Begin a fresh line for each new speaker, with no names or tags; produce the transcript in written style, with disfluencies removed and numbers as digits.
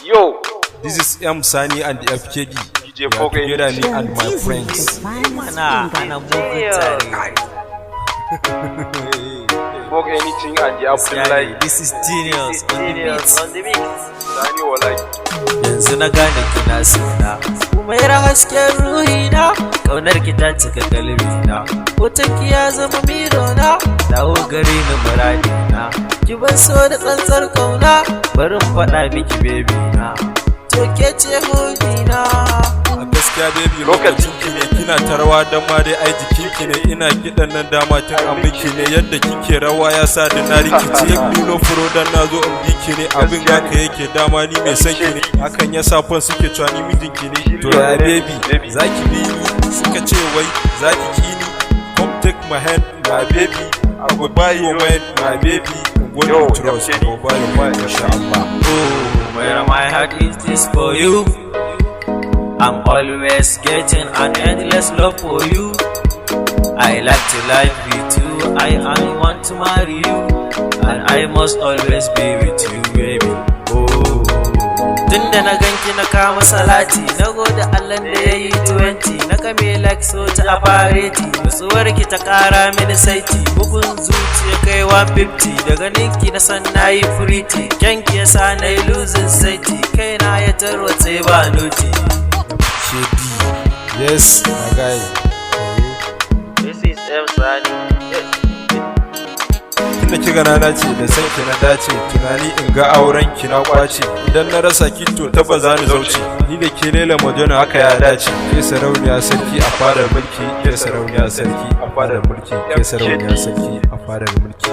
Yo,
This is M Sani and the FKD.
DJ
We are together, me and my friends.
Smoke anything and the apple like.
This is genius on the beat.
Sani wa like.
Yanzu na gane kina suna kuma yara hasken ruhina, kaunar ki ta cika kalbina, hoton ki ya zama mirona, dawo gare ni muradina, ki ban so da tsantsar kauna, bari in faɗa miki baby na, to ke ce hodina.
A gaskiya baby lokacin ki ne kina ta rawa dan ma dai ai jikin ki ne ina kidan nan dama tun a miki ne yadda kike rawa ya sa da na rikice Nilo furo dan nazo in biki ne abin haka yake dama ni mai san ki ne hakan ya sa fon suke cewa ni mijin ki ne to ya baby zaki bi ni suka ce wai zaki ki ni come take my hand my baby I go buy you wine my baby
Yo,
trust I go buy you wine inshallah.
Oh, where my heart is this for you. I'm always getting an endless love for you. I like to live with you, I want to marry you, and I must always be with you, baby. Oh, tunda na ganki na kama salati, na gode Allah da yayi 20, na kame like so ta apareti, nutsuwar ki ta kara mini saiti, bugun zuciya kai 150, daga ninki na san nayi pretty, kyanki yasa nayi losing saiti, kaina ya tarwatse ba noti.
Yes, my guy.
This is M Sani.
Tunda kiga na dace da san ki na dace tunani in ga auren ki na kwace idan na rasa ki to taba za ni zauce ni da ke lela madonna haka ya dace ke sarauniya sarki a fadar mulki ke sarauniya sarki a fadar mulki ke sarauniya sarki a fadar mulki